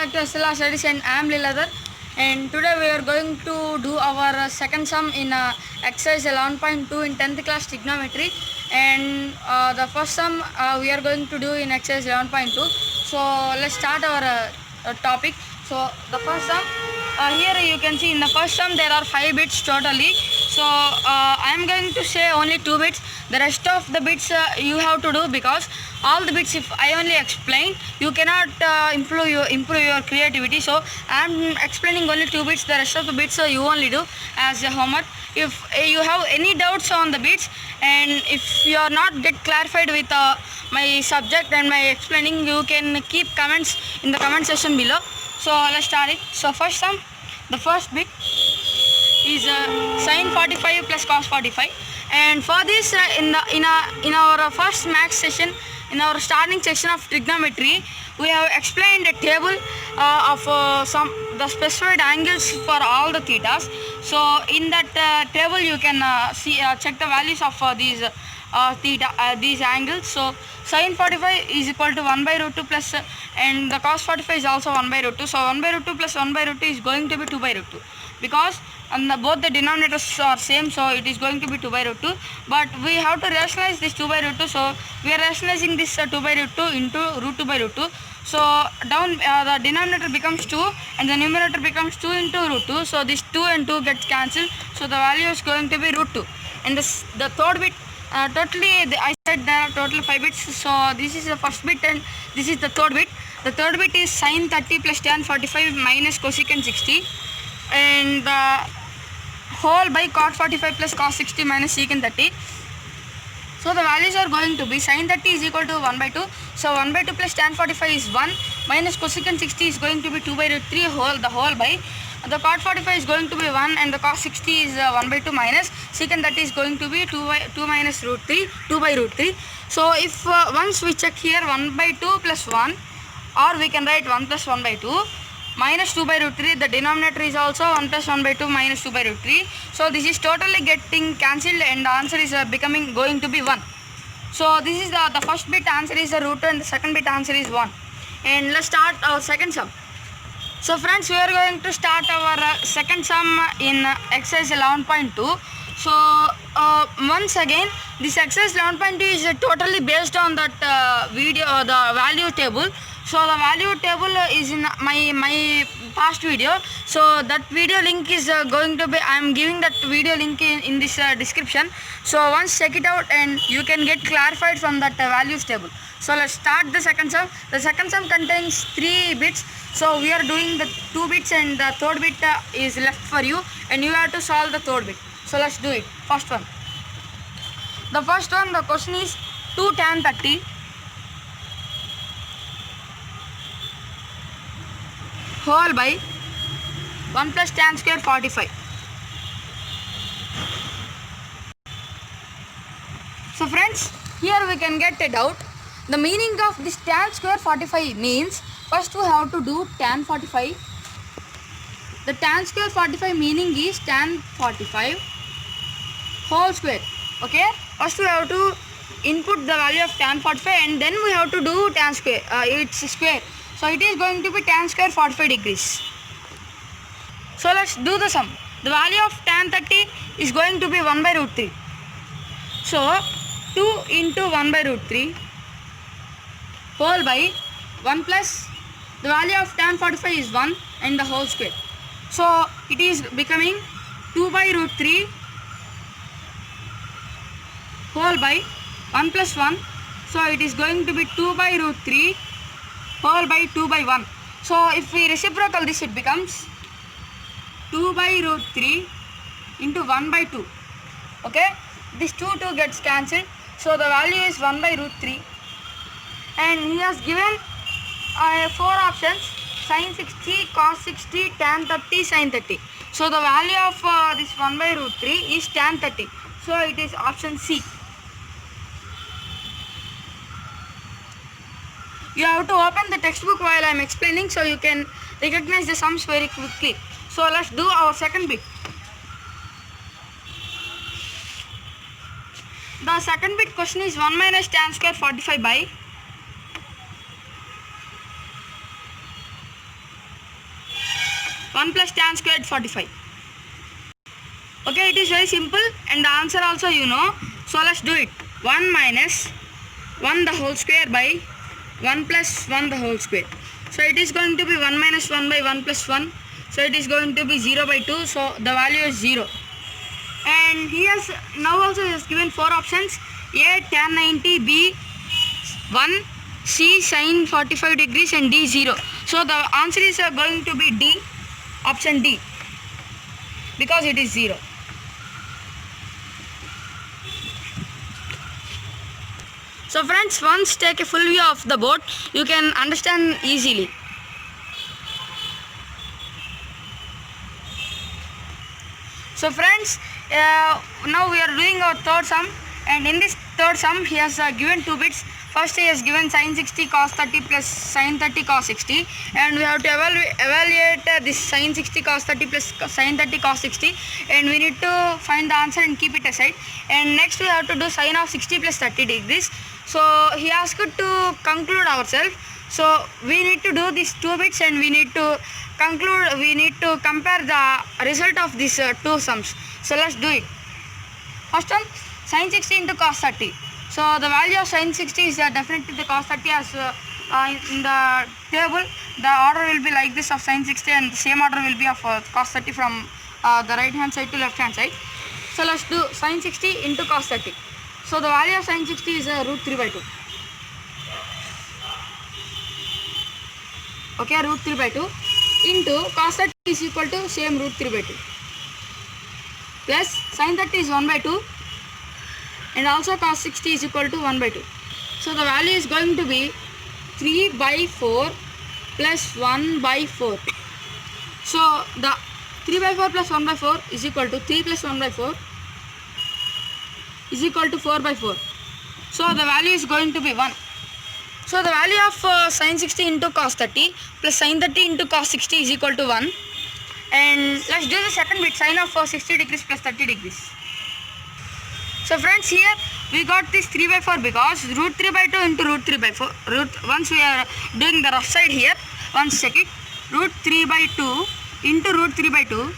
back to SLR Studies and I am Liladhar, and today we are going to do our second sum in exercise 11.2 in 10th class trigonometry, and the first sum we are going to do in exercise 11.2. So let's start our topic. So the first sum, here you can see in the first sum there are 5 bits totally. So I am going to say only 2 bits. The rest of the bits you have to do, because all the bits if I only explain, you cannot improve your creativity. So I am explaining only 2 bits. The rest of the bits you only do as a homework. If you have any doubts on the bits, and if you are not get clarified with my subject and my explaining, you can keep comments in the comment section below. So let's start it. So first sum, the first bit is sin 45 plus cos 45, and for this in our first max session, in our starting section of trigonometry, we have explained a table of the specified angles for all the thetas. So in that table you can check the values of these angles. So sin 45 is equal to 1 by root 2 plus and the cos 45 is also 1 by root 2. So 1 by root 2 plus 1 by root 2 is going to be 2 by root 2, because both the denominators are same, so it is going to be 2 by root 2. But we have to rationalize this 2 by root 2, so we are rationalizing this 2 by root 2 into root 2 by root 2. So down the denominator becomes 2 and the numerator becomes 2 into root 2. So this 2 and 2 gets cancelled, so the value is going to be root 2. And the third bit, I said there are total 5 bits. So this is the first bit and this is the third bit. The third bit is sin 30 plus tan 45 minus cosecant 60, and the whole by cot 45 plus cos 60 minus secant 30. So the values are going to be sin 30 is equal to 1 by 2. So 1 by 2 plus tan 45 is 1 minus cosecant 60 is going to be 2 by root 3 the whole by. The cot 45 is going to be 1 and the cos 60 is 1 by 2 minus secant 30 is going to be 2 minus root 3, 2 by root 3. So if once we check here 1 by 2 plus 1, or we can write 1 plus 1 by 2 minus 2 by root 3, the denominator is also 1 plus 1 by 2 minus 2 by root 3. So this is totally getting cancelled and the answer is going to be 1. So this is the first bit answer is the root 2 and the second bit answer is 1. And let's start our second sum. So friends, we are going to start our second sum in exercise 11.2. So once again, this exercise 11.2 is totally based on that the value table. So the value table is in my past video. So that video link is going to be, I am giving that video link in this description. So once check it out and you can get clarified from that values table. So let's start the second sum. The second sum contains 3 bits. So we are doing the 2 bits and the third bit is left for you, and you have to solve the third bit. So let's do it. First one. The first one, the question is 2 tan 30 whole by 1 plus tan square 45. So friends, here we can get a doubt. The meaning of this tan square 45 means, first we have to do tan 45. The tan square 45 meaning is tan 45 whole square. Okay, first we have to input the value of tan 45 and then we have to do tan square, its square. So it is going to be tan square 45 degrees. So let's do the sum. The value of tan 30 is going to be 1 by root 3. So 2 into 1 by root 3 whole by 1 plus the value of tan 45 is 1 and the whole square. So it is becoming 2 by root 3 whole by 1 plus 1. So it is going to be 2 by root 3 whole by 2 by 1. So if we reciprocal this, it becomes 2 by root 3 into 1 by 2. Okay, this 2 gets cancelled. So the value is 1 by root 3. And he has given 4 options: sin 60, cos 60, tan 30, sin 30. So the value of this 1 by root 3 is tan 30. So it is option C. You have to open the textbook while I am explaining, so you can recognize the sums very quickly. So let's do our second bit. The second bit question is 1 minus tan square 45 by 1 plus tan squared 45. Okay, it is very simple, and the answer also you know. So let's do it. 1 minus 1 the whole square by 1 plus 1 the whole square. So it is going to be 1 minus 1 by 1 plus 1. So it is going to be 0 by 2. So the value is 0. And he has now also he has given 4 options: A tan 90, B 1, C sin 45 degrees, and D 0. So the answer is going to be D, option D, because it is 0. So friends, once take a full view of the board, you can understand easily. So friends, now we are doing our third sum, and in this third sum he has given 2 bits. First he has given sin 60 cos 30 plus sin 30 cos 60, and we have to evaluate this sin 60 cos 30 plus sin 30 cos 60, and we need to find the answer and keep it aside. And next we have to do sin of 60 plus 30 degrees. So he asked to conclude ourselves. So we need to do these 2 bits, and we need to conclude, we need to compare the result of these 2 sums. So let's do it. First one, sin 60 into cos 30. So the value of sin 60 is definitely the cos 30, as in the table the order will be like this of sin 60, and the same order will be of cos 30 from the right hand side to left hand side. So let's do sin 60 into cos 30. So the value of sin 60 is root 3 by 2. Okay, root 3 by 2 into cos 30 is equal to same root 3 by 2 plus sin 30 is 1 by 2, and also cos 60 is equal to 1 by 2. So the value is going to be 3 by 4 plus 1 by 4. So the 3 by 4 plus 1 by 4 is equal to 3 plus 1 by 4 is equal to 4 by 4. So the value is going to be 1. So the value of sin 60 into cos 30 plus sin 30 into cos 60 is equal to 1. And let's do the second bit, sin of 60 degrees plus 30 degrees. So friends, here we got this 3 by 4 because root 3 by 2 into root 3 by 4. Once we are doing the rough side here, once check it, root 3 by 2 into root 3 by 2.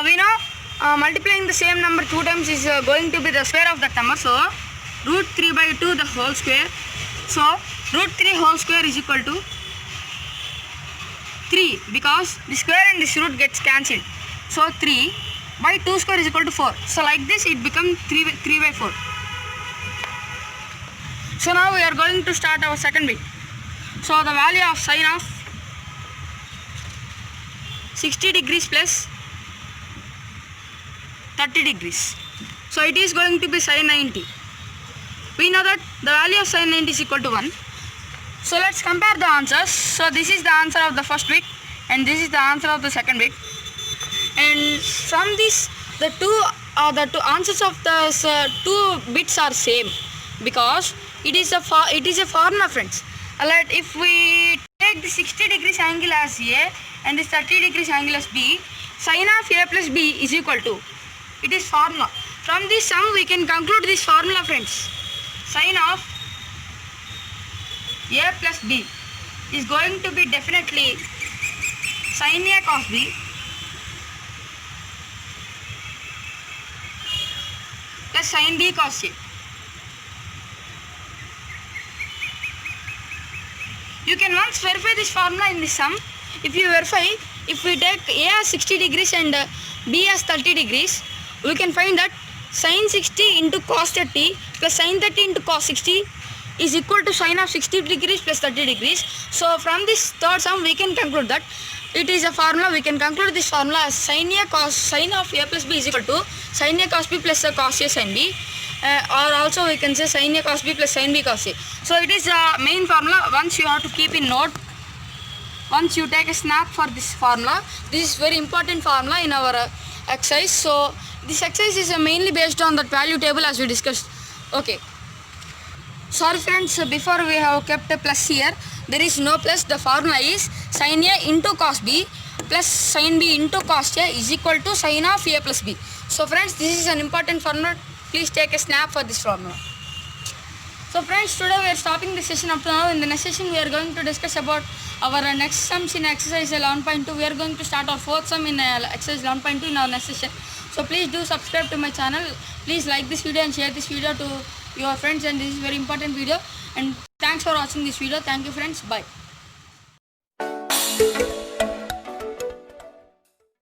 We know multiplying the same number 2 times is going to be the square of that number. So root 3 by 2 the whole square. So root 3 whole square is equal to 3, because the square and this root gets cancelled. So 3 by 2 square is equal to 4. So like this it becomes 3 by 4. So now we are going to start our second bit. So the value of sin of 60 degrees plus 30 degrees. So it is going to be sin 90. We know that the value of sin 90 is equal to 1. So let's compare the answers. So this is the answer of the first bit, and this is the answer of the second bit. And from this, the two answers of the 2 bits are same, because it is a formula, friends. Alright, if we take the 60 degrees angle as A and this 30 degrees angle as B, sin of A plus B is equal to, it is formula. From this sum we can conclude this formula, friends. Sin of A plus B is going to be definitely sin A cos B plus sin B cos A. You can once verify this formula in this sum. If you verify, if we take A as 60 degrees and B as 30 degrees, we can find that sin 60 into cos 30 plus sin 30 into cos 60 is equal to sin of 60 degrees plus 30 degrees. So from this third sum we can conclude that it is a formula. We can conclude this formula as sin of A plus B is equal to sin A cos B plus cos A sin B, or also we can say sin A cos B plus sin B cos A. So it is a main formula. Once you have to keep in note, once you take a snap for this formula, this is very important formula in our exercise. So this exercise is mainly based on that value table as we discussed. Okay. Sorry friends, before we have kept a plus here, there is no plus. The formula is sin A into cos B plus sin B into cos A is equal to sin of A plus B. So friends, this is an important formula. Please take a snap for this formula. So friends, today we are stopping this session up to now. In the next session we are going to discuss about our next sums in exercise 11.2. We are going to start our fourth sum in exercise 11.2 in our next session. So please do subscribe to my channel. Please like this video and share this video to your friends, and this is very important video. And thanks for watching this video. Thank you friends. Bye.